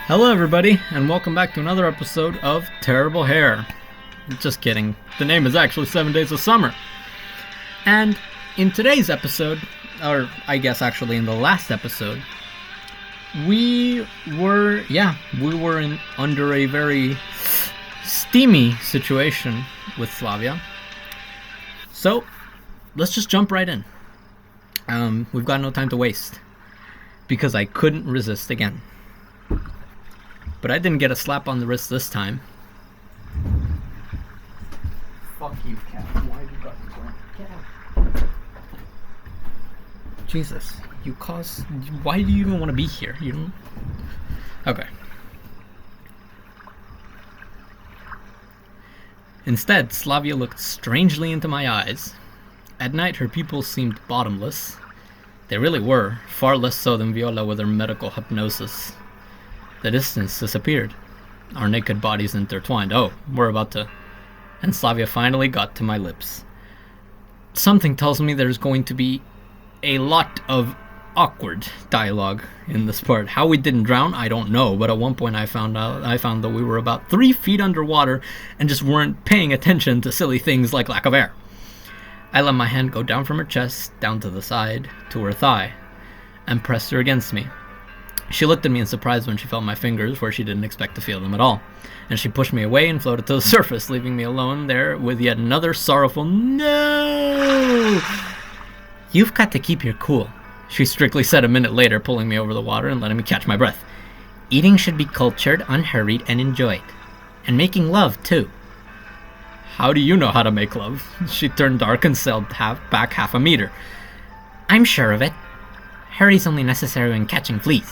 Hello, everybody, and welcome back to another episode of Terrible Hair. Just kidding. The name is actually 7 Days of Summer. And in today's episode, or I guess actually in the last episode, we were under a very steamy situation with Slavia. So, let's just jump right in. We've got no time to waste, because I couldn't resist again. But I didn't get a slap on the wrist this time. Fuck you, cat. Why you got this on? Get out. Jesus. Why do you even want to be here? You don't... Okay. Instead, Slavia looked strangely into my eyes. At night, her pupils seemed bottomless. They really were, far less so than Viola with her medical hypnosis. The distance disappeared. Our naked bodies intertwined. Oh, we're about to... And Slavia finally got to my lips. Something tells me there's going to be a lot of awkward dialogue in this part. How we didn't drown, I don't know, but at one point I found that we were about 3 feet underwater and just weren't paying attention to silly things like lack of air. I let my hand go down from her chest, down to the side, to her thigh, and pressed her against me. She looked at me in surprise when she felt my fingers where she didn't expect to feel them at all, and she pushed me away and floated to the surface, leaving me alone there with yet another sorrowful "No!" "You've got to keep your cool," she strictly said a minute later, pulling me over the water and letting me catch my breath. "Eating should be cultured, unhurried, and enjoyed. And making love, too." "How do you know how to make love?" She turned dark and sailed back half a meter. "I'm sure of it. Hurry's only necessary when catching fleas."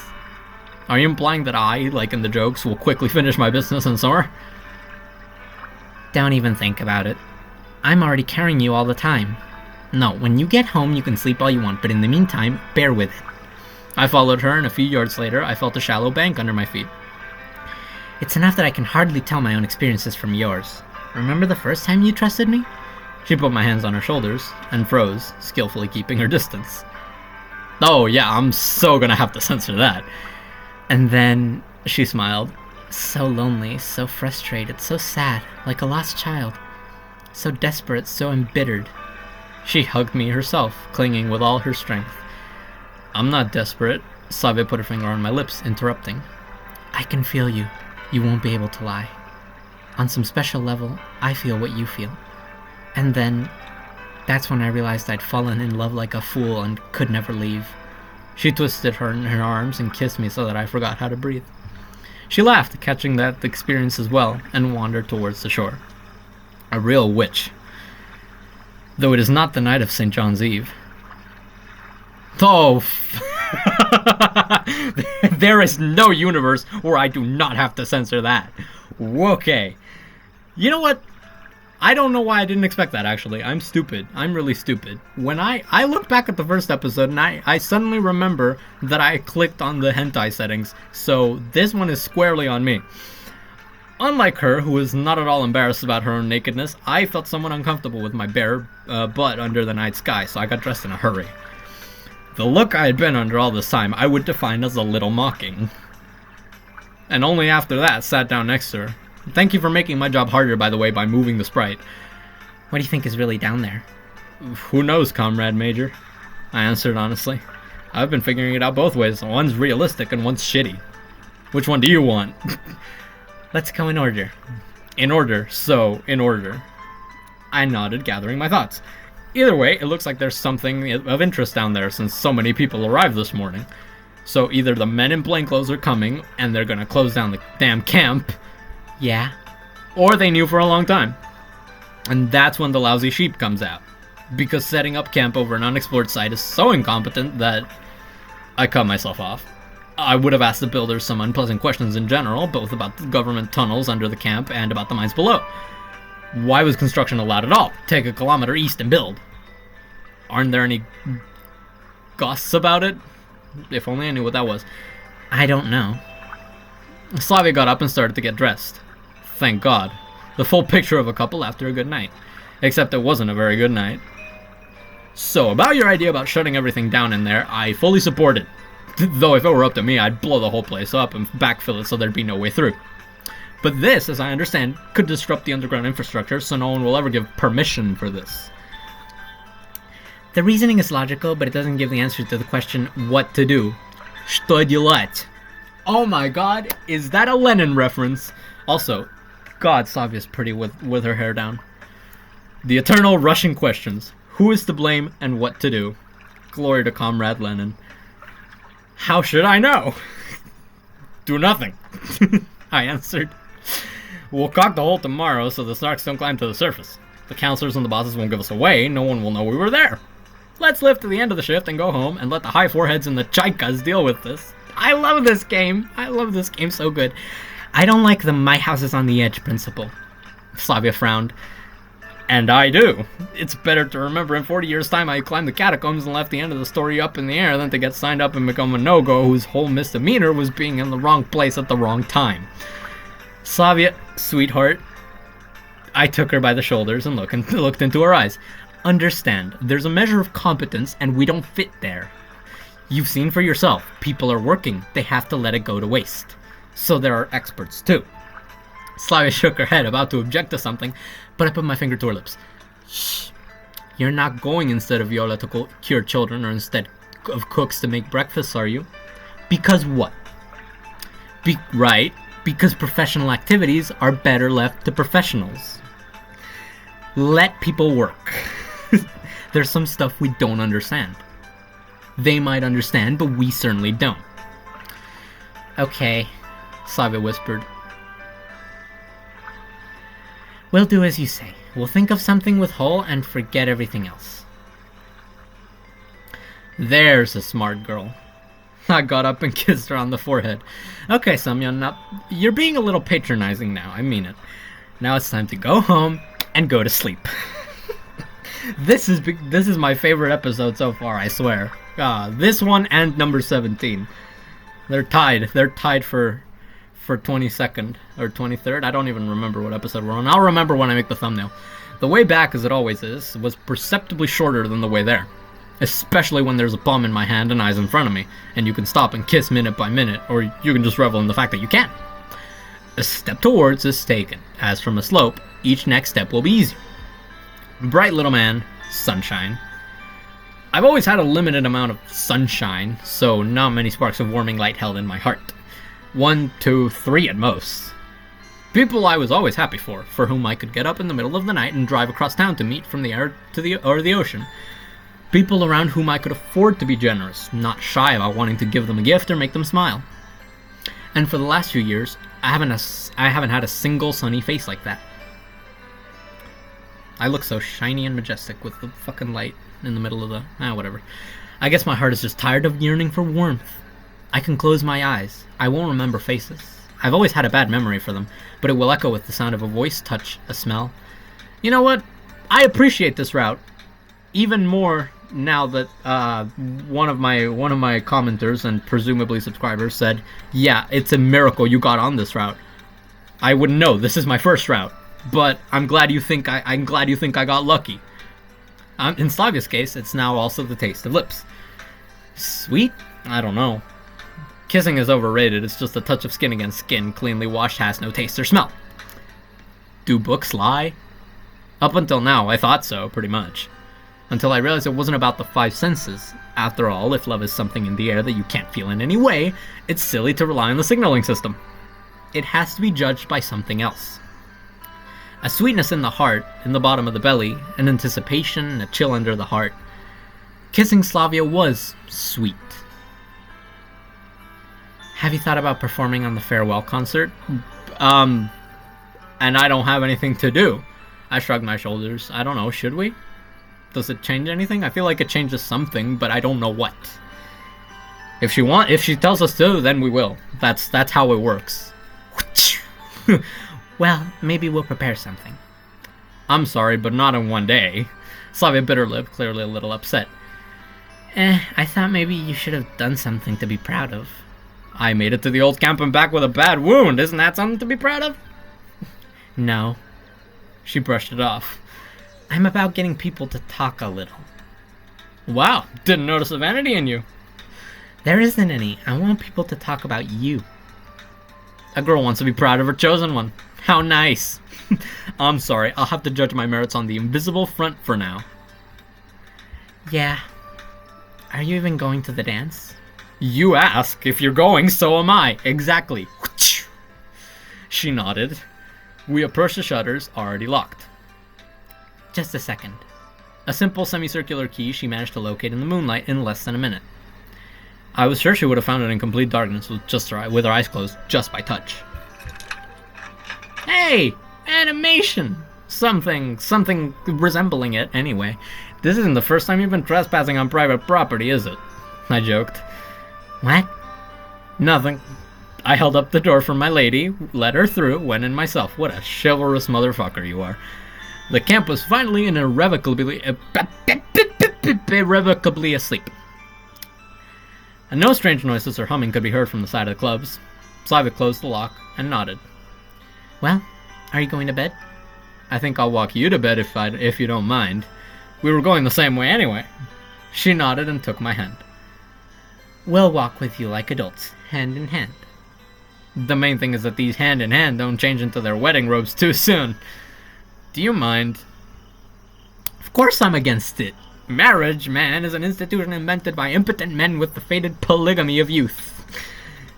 "Are you implying that I, like in the jokes, will quickly finish my business in summer?" "Don't even think about it. I'm already carrying you all the time. No, when you get home you can sleep all you want, but in the meantime, bear with it." I followed her, and a few yards later I felt a shallow bank under my feet. "It's enough that I can hardly tell my own experiences from yours. Remember the first time you trusted me?" She put my hands on her shoulders and froze, skillfully keeping her distance. "Oh yeah, I'm so gonna have to censor that." "And then," she smiled, "so lonely, so frustrated, so sad, like a lost child. So desperate, so embittered." She hugged me herself, clinging with all her strength. "I'm not desperate." Slavia put her finger on my lips, interrupting. "I can feel you. You won't be able to lie. On some special level, I feel what you feel. And then, that's when I realized I'd fallen in love like a fool and could never leave." She twisted her in her arms and kissed me so that I forgot how to breathe. She laughed, catching that experience as well, and wandered towards the shore. A real witch. Though it is not the night of St. John's Eve. Oh, there is no universe where I do not have to censor that. Okay. You know what? I don't know why I didn't expect that, actually. I'm stupid. I'm really stupid. When I look back at the first episode, and I suddenly remember that I clicked on the hentai settings, so this one is squarely on me. Unlike her, who was not at all embarrassed about her own nakedness, I felt somewhat uncomfortable with my bare butt under the night sky, so I got dressed in a hurry. The look I had been under all this time, I would define as a little mocking. And only after that, sat down next to her. "Thank you for making my job harder, by the way, by moving the sprite." "What do you think is really down there?" "Who knows, Comrade Major?" I answered honestly. "I've been figuring it out both ways. One's realistic and one's shitty. Which one do you want?" "Let's go in order." "In order, so in order." I nodded, gathering my thoughts. Either way, it looks like there's something of interest down there since so many people arrived this morning. So either the men in plainclothes are coming and they're gonna close down the damn camp, "Yeah," or they knew for a long time. And that's when the lousy sheep comes out. Because setting up camp over an unexplored site is so incompetent that I cut myself off. I would have asked the builders some unpleasant questions in general, both about the government tunnels under the camp and about the mines below. Why was construction allowed at all? Take a kilometer east and build. Aren't there any gossips about it? If only I knew what that was. "I don't know." Slavia got up and started to get dressed. Thank God. The full picture of a couple after a good night. Except it wasn't a very good night. "So, about your idea about shutting everything down in there, I fully support it. Though if it were up to me, I'd blow the whole place up and backfill it so there'd be no way through. But this, as I understand, could disrupt the underground infrastructure, so no one will ever give permission for this. The reasoning is logical, but it doesn't give the answer to the question, what to do. Что делать? Oh my god, is that a Lenin reference? Also, God, Slavya's pretty with her hair down. The eternal Russian questions. Who is to blame and what to do? Glory to Comrade Lenin. How should I know? Do nothing. I answered. We'll cock the hole tomorrow so the snarks don't climb to the surface. The counselors and the bosses won't give us away. No one will know we were there. Let's live to the end of the shift and go home and let the high foreheads and the chaikas deal with this. I love this game. I love this game so good. I don't like the my house is on the edge principle. Slavia frowned. And I do. It's better to remember in 40 years' time I climbed the catacombs and left the end of the story up in the air than to get signed up and become a no-go whose whole misdemeanor was being in the wrong place at the wrong time. Slavia, sweetheart. I took her by the shoulders and looked into her eyes. Understand, there's a measure of competence and we don't fit there. You've seen for yourself, people are working, they have to let it go to waste. So there are experts too. Slavia shook her head, about to object to something, but I put my finger to her lips. Shh. You're not going instead of Viola to cure children or instead of cooks to make breakfasts, are you? Because what? Right, because professional activities are better left to professionals. Let people work. There's some stuff we don't understand. They might understand, but we certainly don't. Okay, Slavia whispered. We'll do as you say. We'll think of something with Hull and forget everything else. There's a smart girl. I got up and kissed her on the forehead. Okay, Semyon, now you're being a little patronizing now. I mean it. Now it's time to go home and go to sleep. This is my favorite episode so far, I swear. This one and number 17. They're tied. They're tied for 22nd or 23rd. I don't even remember what episode we're on. I'll remember when I make the thumbnail. The way back, as it always is, was perceptibly shorter than the way there. Especially when there's a bum in my hand and eyes in front of me, and you can stop and kiss minute by minute, or you can just revel in the fact that you can. A step towards is taken. As from a slope, each next step will be easier. Bright little man, sunshine. I've always had a limited amount of sunshine, so not many sparks of warming light held in my heart. 1, 2, 3 at most. People I was always happy for whom I could get up in the middle of the night and drive across town to meet from the air to the ocean. People around whom I could afford to be generous, not shy about wanting to give them a gift or make them smile. And for the last few years, I haven't had a single sunny face like that. I look so shiny and majestic with the fucking light in the middle of the... whatever. I guess my heart is just tired of yearning for warmth. I can close my eyes. I won't remember faces. I've always had a bad memory for them, but it will echo with the sound of a voice, touch, a smell. You know what? I appreciate this route even more now that one of my commenters and presumably subscribers said, "Yeah, it's a miracle you got on this route." I wouldn't know. This is my first route, but I'm glad you think I got lucky. In Slavia's case, it's now also the taste of lips. Sweet? I don't know. Kissing is overrated. It's just a touch of skin against skin. Cleanly washed has no taste or smell. Do books lie? Up until now, I thought so, pretty much. Until I realized it wasn't about the 5 senses. After all, if love is something in the air that you can't feel in any way, it's silly to rely on the signaling system. It has to be judged by something else. A sweetness in the heart, in the bottom of the belly, an anticipation, a chill under the heart. Kissing Slavia was sweet. Have you thought about performing on the farewell concert? And I don't have anything to do. I shrugged my shoulders. I don't know, should we? Does it change anything? I feel like it changes something, but I don't know what. If she tells us to, then we will. That's how it works. Well, maybe we'll prepare something. I'm sorry, but not in one day. Slavia bit her lip, clearly a little upset. I thought maybe you should have done something to be proud of. I made it to the old camp and back with a bad wound. Isn't that something to be proud of? No. She brushed it off. I'm about getting people to talk a little. Wow, didn't notice the vanity in you. There isn't any. I want people to talk about you. A girl wants to be proud of her chosen one. How nice. I'm sorry, I'll have to judge my merits on the invisible front for now. Yeah. Are you even going to the dance? You ask. If you're going, so am I. Exactly. She nodded. We approached the shutters, already locked. Just a second. A simple semicircular key she managed to locate in the moonlight in less than a minute. I was sure she would have found it in complete darkness with her eyes closed, just by touch. Hey! Animation! Something resembling it, anyway. This isn't the first time you've been trespassing on private property, is it? I joked. What? Nothing. I held up the door for my lady, let her through, went in myself. What a chivalrous motherfucker you are. The camp was finally and irrevocably asleep. And no strange noises or humming could be heard from the side of the clubs. Slavia closed the lock and nodded. Well, are you going to bed? I think I'll walk you to bed if you don't mind. We were going the same way anyway. She nodded and took my hand. We'll walk with you like adults, hand in hand. The main thing is that these hand in hand don't change into their wedding robes too soon. Do you mind? Of course I'm against it. Marriage, man, is an institution invented by impotent men with the fated polygamy of youth.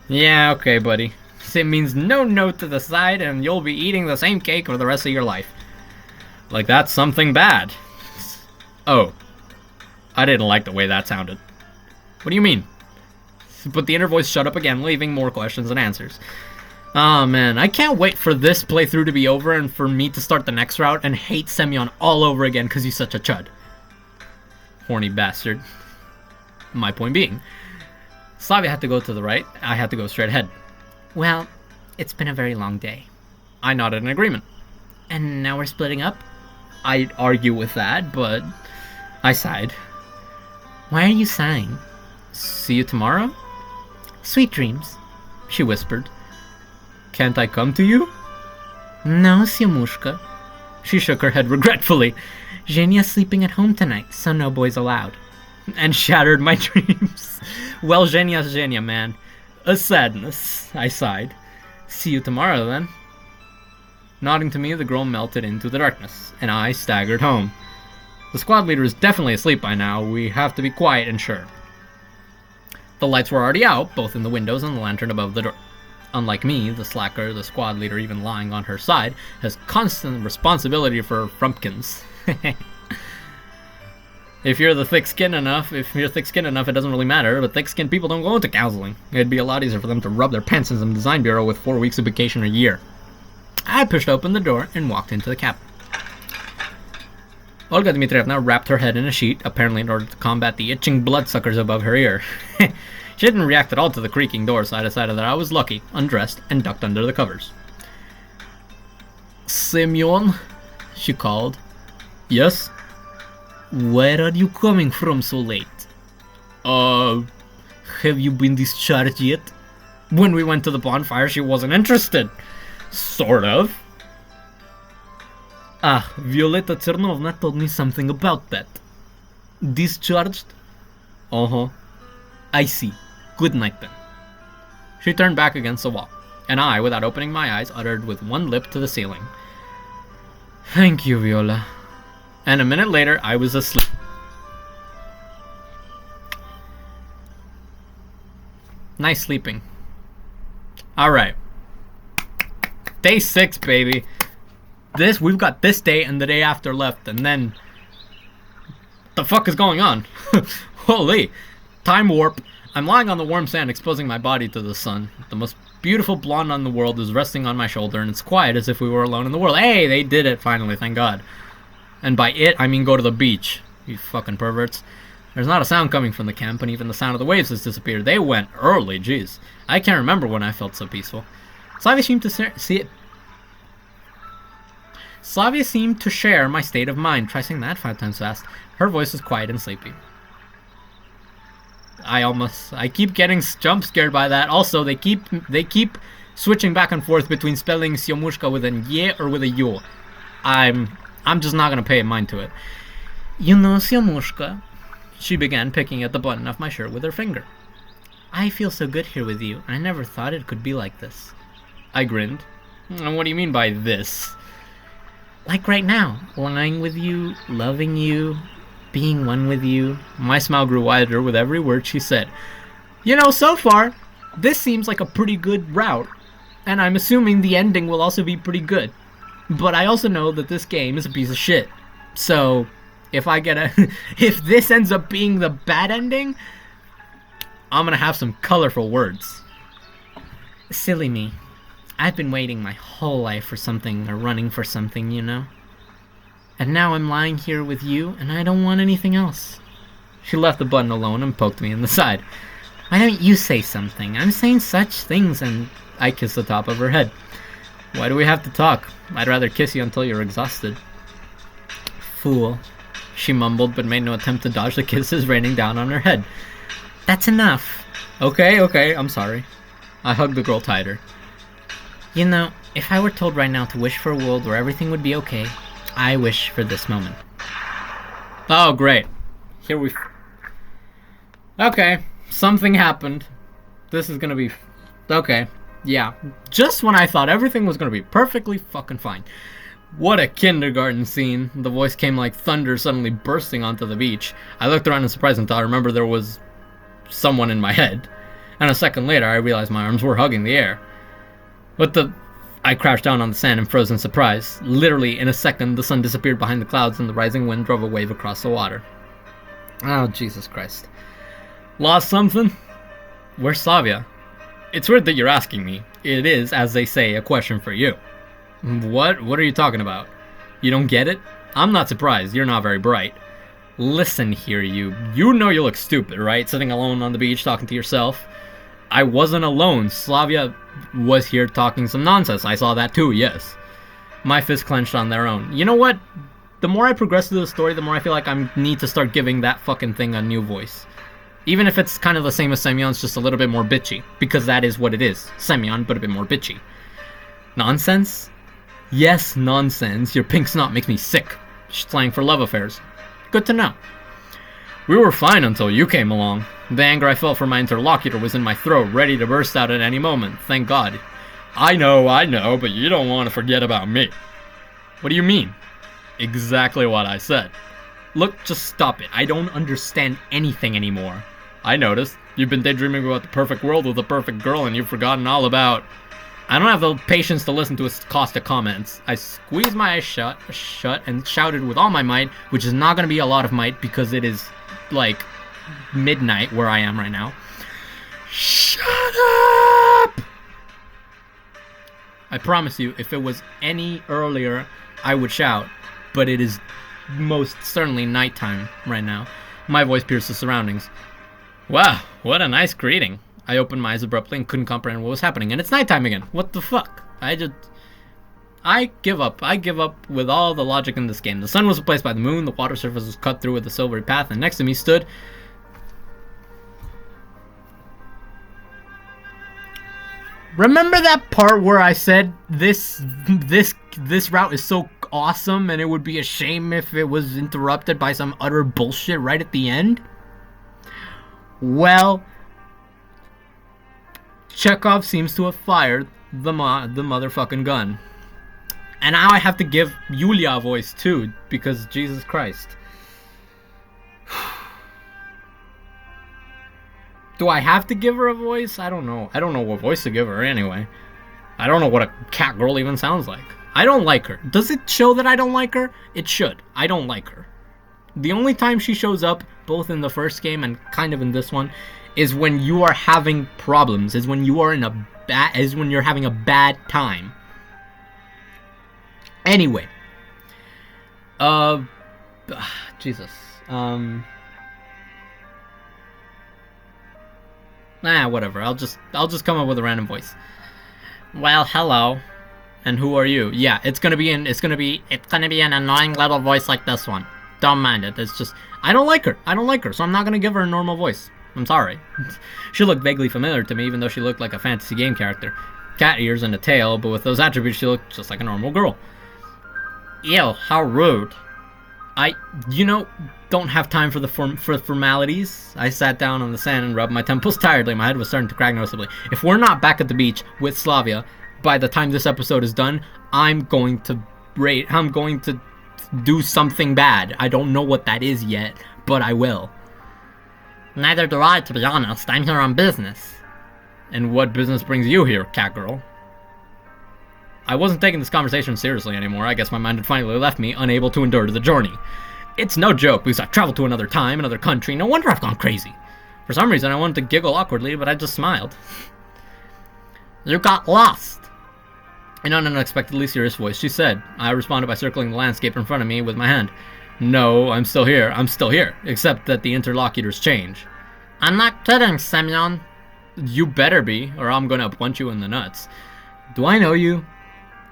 Yeah, okay, buddy. It means no note to the side and you'll be eating the same cake for the rest of your life. Like that's something bad. Oh. I didn't like the way that sounded. What do you mean? But the inner voice shut up again, leaving more questions than answers. Oh man, I can't wait for this playthrough to be over and for me to start the next route and hate Semyon all over again because he's such a chud. Horny bastard. My point being, Slavia had to go to the right, I had to go straight ahead. Well, it's been a very long day. I nodded in agreement. And now we're splitting up? I'd argue with that, but I sighed. Why are you sighing? See you tomorrow? Sweet dreams, she whispered. Can't I come to you? No, Syamushka. She shook her head regretfully. Zhenya's sleeping at home tonight, so no boys allowed. And shattered my dreams. Well, Zhenya's Zhenya, man. A sadness, I sighed. See you tomorrow, then. Nodding to me, the girl melted into the darkness, and I staggered home. The squad leader is definitely asleep by now. We have to be quiet and sure. The lights were already out, both in the windows and the lantern above the door. Unlike me, the slacker, the squad leader even lying on her side, has constant responsibility for frumpkins. If you're thick-skinned enough, it doesn't really matter, but thick-skinned people don't go into counseling. It'd be a lot easier for them to rub their pants in some design bureau with 4 weeks of vacation a year. I pushed open the door and walked into the cabin. Olga Dmitrievna wrapped her head in a sheet, apparently in order to combat the itching bloodsuckers above her ear. She didn't react at all to the creaking door, so I decided that I was lucky, undressed, and ducked under the covers. Semyon? She called. Yes? Where are you coming from so late? Have you been discharged yet? When we went to the bonfire, she wasn't interested. Sort of. Ah, Violeta Chernovna told me something about that. Discharged? Uh-huh. I see. Good night then. She turned back against the wall, and I, without opening my eyes, uttered with one lip to the ceiling. Thank you, Viola. And a minute later, I was asleep. Nice sleeping. Alright. Day 6, baby. We've got this day and the day after left, and then... the fuck is going on? Holy. Time warp. I'm lying on the warm sand, exposing my body to the sun. The most beautiful blonde in the world is resting on my shoulder, and it's quiet as if we were alone in the world. Hey, they did it finally, thank God. And by it, I mean go to the beach. You fucking perverts. There's not a sound coming from the camp, and even the sound of the waves has disappeared. They went early, jeez. I can't remember when I felt so peaceful. Slavia seemed to share my state of mind. Try saying that 5 times fast. Her voice was quiet and sleepy. I keep getting jump scared by that. Also, they keep switching back and forth between spelling Syamushka with an ye or with a yo. I'm just not gonna pay mind to it. You know, Syamushka, she began picking at the button of my shirt with her finger. I feel so good here with you. I never thought it could be like this. I grinned. And what do you mean by this? Like right now, lying with you, loving you, being one with you. My smile grew wider with every word she said. You know, so far, this seems like a pretty good route. And I'm assuming the ending will also be pretty good. But I also know that this game is a piece of shit. So, if this ends up being the bad ending, I'm gonna have some colorful words. Silly me. I've been waiting my whole life for something, or running for something, you know? And now I'm lying here with you, and I don't want anything else. She left the button alone and poked me in the side. Why don't you say something? I'm saying such things, and I kissed the top of her head. Why do we have to talk? I'd rather kiss you until you're exhausted. Fool. She mumbled, but made no attempt to dodge the kisses raining down on her head. That's enough. Okay, I'm sorry. I hugged the girl tighter. You know, if I were told right now to wish for a world where everything would be okay, I wish for this moment. Oh, great. Here we... Okay, something happened. This is gonna be... Okay, yeah. Just when I thought everything was gonna be perfectly fucking fine. What a kindergarten scene. The voice came like thunder suddenly bursting onto the beach. I looked around in surprise and thought I remember there was someone in my head. And a second later, I realized my arms were hugging the air. What the... I crouched down on the sand and froze in surprise. Literally, in a second, the sun disappeared behind the clouds and the rising wind drove a wave across the water. Oh, Jesus Christ. Lost something? Where's Slavia? It's weird that you're asking me. It is, as they say, a question for you. What? What are you talking about? You don't get it? I'm not surprised. You're not very bright. Listen here, you. You know you look stupid, right? Sitting alone on the beach talking to yourself. I wasn't alone. Slavia was here talking some nonsense. I saw that too, yes. My fists clenched on their own. You know what? The more I progress through the story, the more I feel like I need to start giving that fucking thing a new voice. Even if it's kind of the same as Semyon's, just a little bit more bitchy. Because that is what it is. Semyon, but a bit more bitchy. Nonsense? Yes, nonsense. Your pink snot makes me sick. Slang for love affairs. Good to know. We were fine until you came along. The anger I felt for my interlocutor was in my throat, ready to burst out at any moment. Thank God. I know, but you don't want to forget about me. What do you mean? Exactly what I said. Look, just stop it. I don't understand anything anymore. I noticed. You've been daydreaming about the perfect world with the perfect girl and you've forgotten all about... I don't have the patience to listen to his caustic comments. I squeezed my eyes shut and shouted with all my might, which is not going to be a lot of might because it is, like, midnight where I am right now. Shut up! I promise you, if it was any earlier, I would shout, but it is most certainly nighttime right now. My voice pierced the surroundings. Wow, what a nice greeting. I opened my eyes abruptly and couldn't comprehend what was happening, and it's nighttime again. What the fuck? I give up. I give up with all the logic in this game. The sun was replaced by the moon, the water surface was cut through with a silvery path, and next to me stood... Remember that part where I said this route is so awesome and it would be a shame if it was interrupted by some utter bullshit right at the end? Well, Chekhov seems to have fired the motherfucking gun. And now I have to give Yulia a voice too, because Jesus Christ. Do I have to give her a voice? I don't know. I don't know what voice to give her anyway. I don't know what a cat girl even sounds like. I don't like her. Does it show that I don't like her? It should. I don't like her. The only time she shows up, both in the first game and kind of in this one, is when you are having problems, is when you are when you're having a bad time. Anyway. Jesus. Whatever. I'll just come up with a random voice. Well, hello. And who are you? Yeah, it's gonna be an annoying little voice like this one. Don't mind it. It's just I don't like her, so I'm not gonna give her a normal voice. I'm sorry. She looked vaguely familiar to me, even though she looked like a fantasy game character. Cat ears and a tail, but with those attributes she looked just like a normal girl. Ew, how rude. I, don't have time for the for formalities. I sat down on the sand and rubbed my temples tiredly. My head was starting to crack noticeably. If we're not back at the beach with Slavia by the time this episode is done, I'm going to do something bad. I don't know what that is yet, but I will. Neither do I, to be honest. I'm here on business. And what business brings you here, cat girl? I wasn't taking this conversation seriously anymore. I guess my mind had finally left me, unable to endure the journey. It's no joke, because I've traveled to another time, another country. No wonder I've gone crazy. For some reason, I wanted to giggle awkwardly, but I just smiled. You got lost. In an unexpectedly serious voice, she said. I responded by circling the landscape in front of me with my hand. No, I'm still here. I'm still here. Except that the interlocutors change. I'm not kidding, Semyon. You better be, or I'm gonna punch you in the nuts. Do I know you?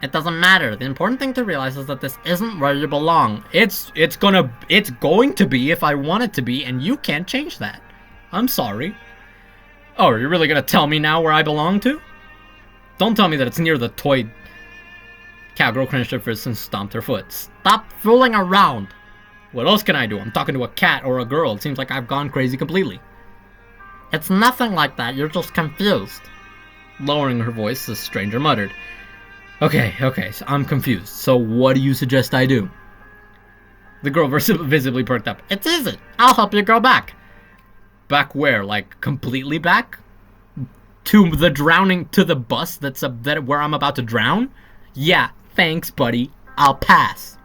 It doesn't matter. The important thing to realize is that this isn't where you belong. It's going to be if I want it to be, and you can't change that. I'm sorry. Oh, are you really gonna tell me now where I belong to? Don't tell me that it's near the toy... Cowgirl cringed her fist and stomped her foot. Stop fooling around! What else can I do? I'm talking to a cat or a girl. It seems like I've gone crazy completely. It's nothing like that. You're just confused. Lowering her voice, the stranger muttered. Okay, so I'm confused. So what do you suggest I do? The girl visibly perked up. It's easy. I'll help you go back. Back where? Like, completely back? To the bus where I'm about to drown? Yeah, thanks, buddy. I'll pass.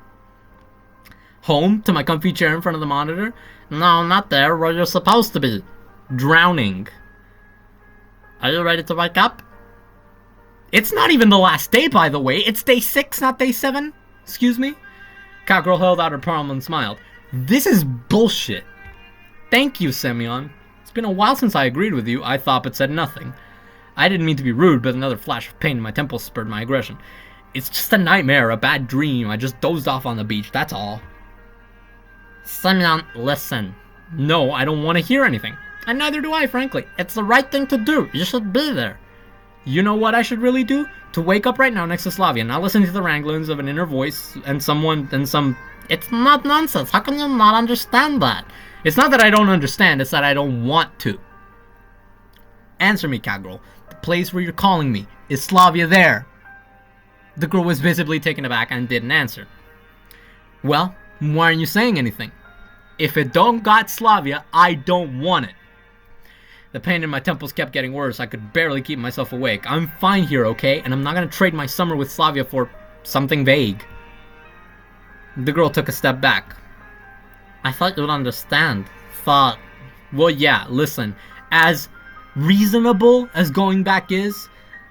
Home? To my comfy chair in front of the monitor? No, not there, where you're supposed to be. Drowning. Are you ready to wake up? It's not even the last day, by the way. It's day 6, not day 7. Excuse me? Cowgirl held out her palm and smiled. This is bullshit. Thank you, Semyon. It's been a while since I agreed with you. I thought but said nothing. I didn't mean to be rude, but another flash of pain in my temples spurred my aggression. It's just a nightmare, a bad dream. I just dozed off on the beach, that's all. Semyon, listen. No, I don't want to hear anything. And neither do I, frankly. It's the right thing to do. You should be there. You know what I should really do? To wake up right now next to Slavia, not listen to the wranglings of an inner voice and some... It's not nonsense. How can you not understand that? It's not that I don't understand, it's that I don't want to. Answer me, cowgirl. The place where you're calling me. Is Slavia there? The girl was visibly taken aback and didn't answer. Well, why aren't you saying anything? If it don't got Slavia, I don't want it. The pain in my temples kept getting worse. I could barely keep myself awake. I'm fine here, okay? And I'm not gonna trade my summer with Slavia for something vague. The girl took a step back. I thought you'd understand. Well, yeah, listen. As reasonable as going back is,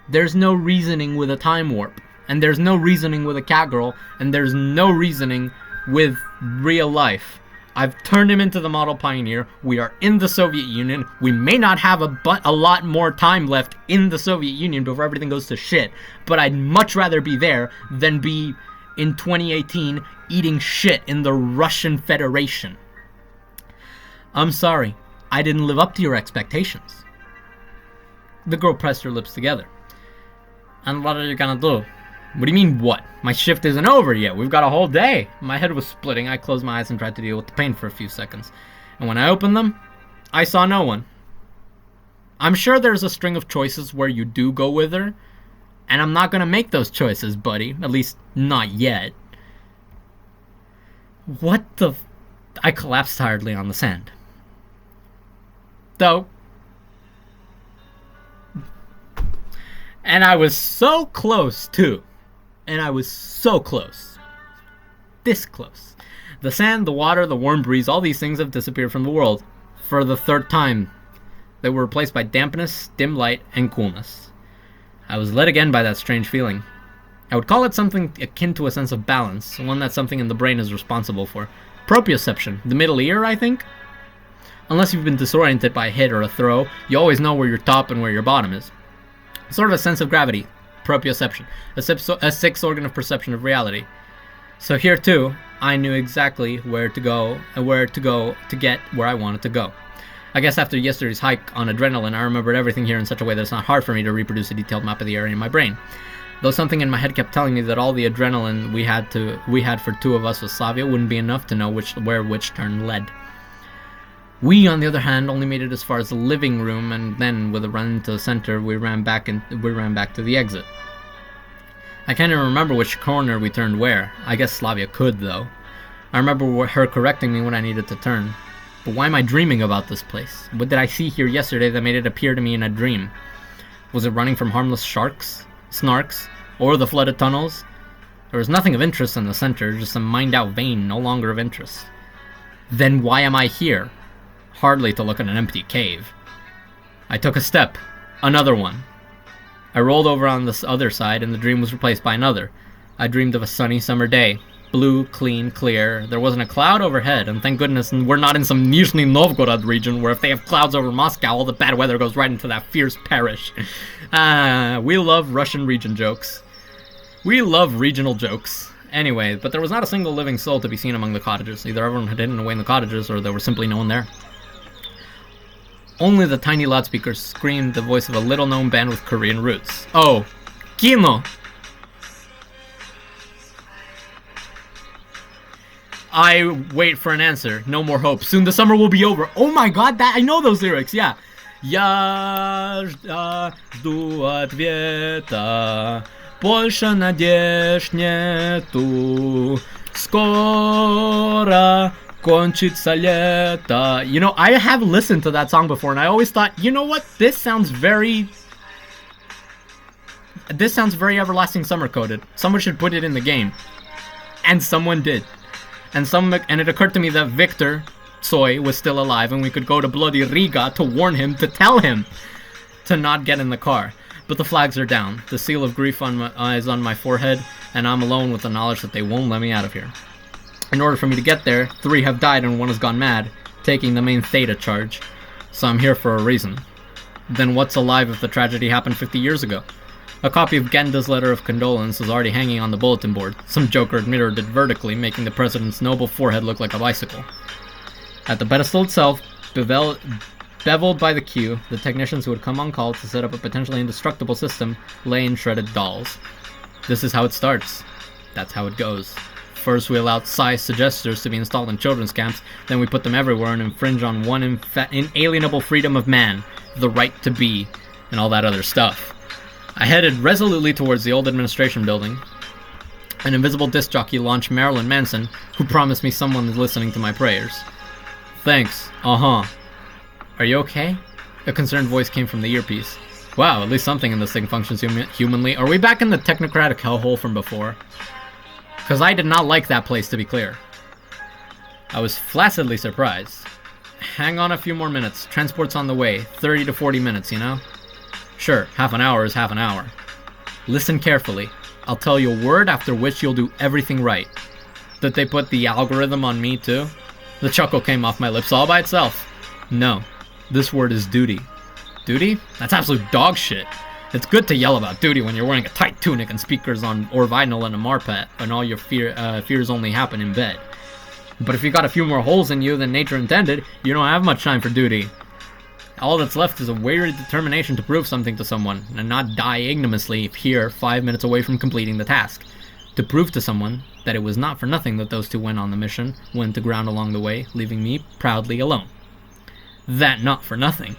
there's no reasoning with a time warp. And there's no reasoning with a catgirl. And there's no reasoning with real life. I've turned him into the model pioneer. We are in the Soviet Union. We may not have a lot more time left in the Soviet Union before everything goes to shit. But I'd much rather be there than be in 2018 eating shit in the Russian Federation. I'm sorry. I didn't live up to your expectations. The girl pressed her lips together. And what are you gonna do? What do you mean, what? My shift isn't over yet. We've got a whole day. My head was splitting. I closed my eyes and tried to deal with the pain for a few seconds. And when I opened them, I saw no one. I'm sure there's a string of choices where you do go with her. And I'm not gonna make those choices, buddy. At least, not yet. What the... I collapsed tiredly on the sand. Though... And I was so close, too. And I was so close. This close. The sand, the water, the warm breeze, all these things have disappeared from the world. For the third time. They were replaced by dampness, dim light, and coolness. I was led again by that strange feeling. I would call it something akin to a sense of balance, one that something in the brain is responsible for. Proprioception, the middle ear, I think? Unless you've been disoriented by a hit or a throw, you always know where your top and where your bottom is. Sort of a sense of gravity. Proprioception, a sixth organ of perception of reality. So here too, I knew exactly where to go to get where I wanted to go. I guess after yesterday's hike on adrenaline, I remembered everything here in such a way that it's not hard for me to reproduce a detailed map of the area in my brain. Though something in my head kept telling me that all the adrenaline we had for two of us with Slavia wouldn't be enough to know where which turn led. We, on the other hand, only made it as far as the living room, and then, with a run into the center, we ran back to the exit. I can't even remember which corner we turned where. I guess Slavia could, though. I remember her correcting me when I needed to turn. But why am I dreaming about this place? What did I see here yesterday that made it appear to me in a dream? Was it running from harmless snarks, or the flooded tunnels? There was nothing of interest in the center, just a mined-out vein, no longer of interest. Then why am I here? Hardly to look at an empty cave. I took a step. Another one. I rolled over on this other side, and the dream was replaced by another. I dreamed of a sunny summer day. Blue, clean, clear. There wasn't a cloud overhead, and thank goodness we're not in some Nizhny Novgorod region where if they have clouds over Moscow, all the bad weather goes right into that fierce parish. We love Russian region jokes. We love regional jokes. Anyway, but there was not a single living soul to be seen among the cottages. Either everyone had hidden away in the cottages, or there was simply no one there. Only the tiny loudspeakers screamed the voice of a little-known band with Korean roots. Oh, Kino! I wait for an answer. No more hope. Soon the summer will be over. Oh my god, I know those lyrics, yeah. Я жду ответа, больше надежд нету, скоро кончится лето. You know, I have listened to that song before, and I always thought, you know what, this sounds very Everlasting Summer coded. Someone should put it in the game. And someone did. And it occurred to me that Victor Tsoi was still alive, and we could go to bloody Riga to warn him, to tell him to not get in the car. But the flags are down. The seal of grief is on my forehead, and I'm alone with the knowledge that they won't let me out of here. In order for me to get there, 3 have died and 1 has gone mad, taking the main Theta charge. So I'm here for a reason. Then what's alive if the tragedy happened 50 years ago? A copy of Genda's letter of condolence is already hanging on the bulletin board. Some joker mirrored it vertically, making the president's noble forehead look like a bicycle. At the pedestal itself, beveled by the queue, the technicians who had come on call to set up a potentially indestructible system lay in shredded dolls. This is how it starts. That's how it goes. First, we allow size suggesters to be installed in children's camps, then we put them everywhere and infringe on one inalienable freedom of man, the right to be, and all that other stuff. I headed resolutely towards the old administration building. An invisible disc jockey launched Marilyn Manson, who promised me someone is listening to my prayers. Thanks. Uh-huh. Are you okay? A concerned voice came from the earpiece. Wow, at least something in this thing functions humanly. Are we back in the technocratic hellhole from before? Because I did not like that place, to be clear. I was flaccidly surprised. Hang on a few more minutes. Transport's on the way. 30 to 40 minutes, you know? Sure, half an hour is half an hour. Listen carefully. I'll tell you a word after which you'll do everything right. Did they put the algorithm on me, too? The chuckle came off my lips all by itself. No. This word is duty. Duty? That's absolute dog shit. It's good to yell about duty when you're wearing a tight tunic and speakers on or vinyl and a marpet, and all your fears only happen in bed. But if you got a few more holes in you than nature intended, you don't have much time for duty. All that's left is a weary determination to prove something to someone, and not die ignominiously here 5 minutes away from completing the task. To prove to someone that it was not for nothing that those two went on the mission, went to ground along the way, leaving me proudly alone. That not for nothing.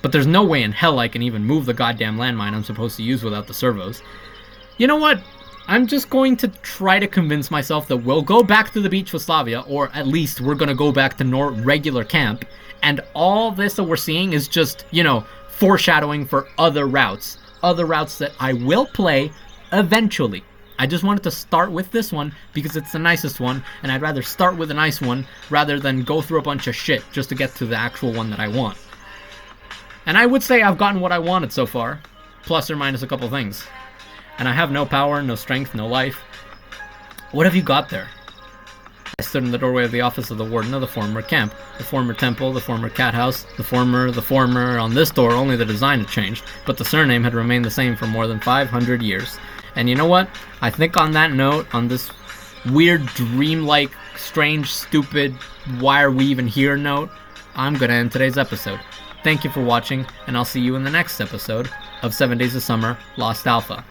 But there's no way in hell I can even move the goddamn landmine I'm supposed to use without the servos. You know what? I'm just going to try to convince myself that we'll go back to the beach with Slavia, or at least we're going to go back to regular camp, and all this that we're seeing is just, you know, foreshadowing for other routes that I will play eventually. I just wanted to start with this one because it's the nicest one, and I'd rather start with a nice one rather than go through a bunch of shit just to get to the actual one that I want. And I would say I've gotten what I wanted so far, plus or minus a couple things. And I have no power, no strength, no life. What have you got there? I stood in the doorway of the office of the warden of the former camp, the former temple, the former cat house, the former. On this door, only the design had changed, but the surname had remained the same for more than 500 years. And you know what? I think on that note, on this weird, dreamlike, strange, stupid, why are we even here note, I'm gonna end today's episode. Thank you for watching, and I'll see you in the next episode of 7 Days of Summer Lost Alpha.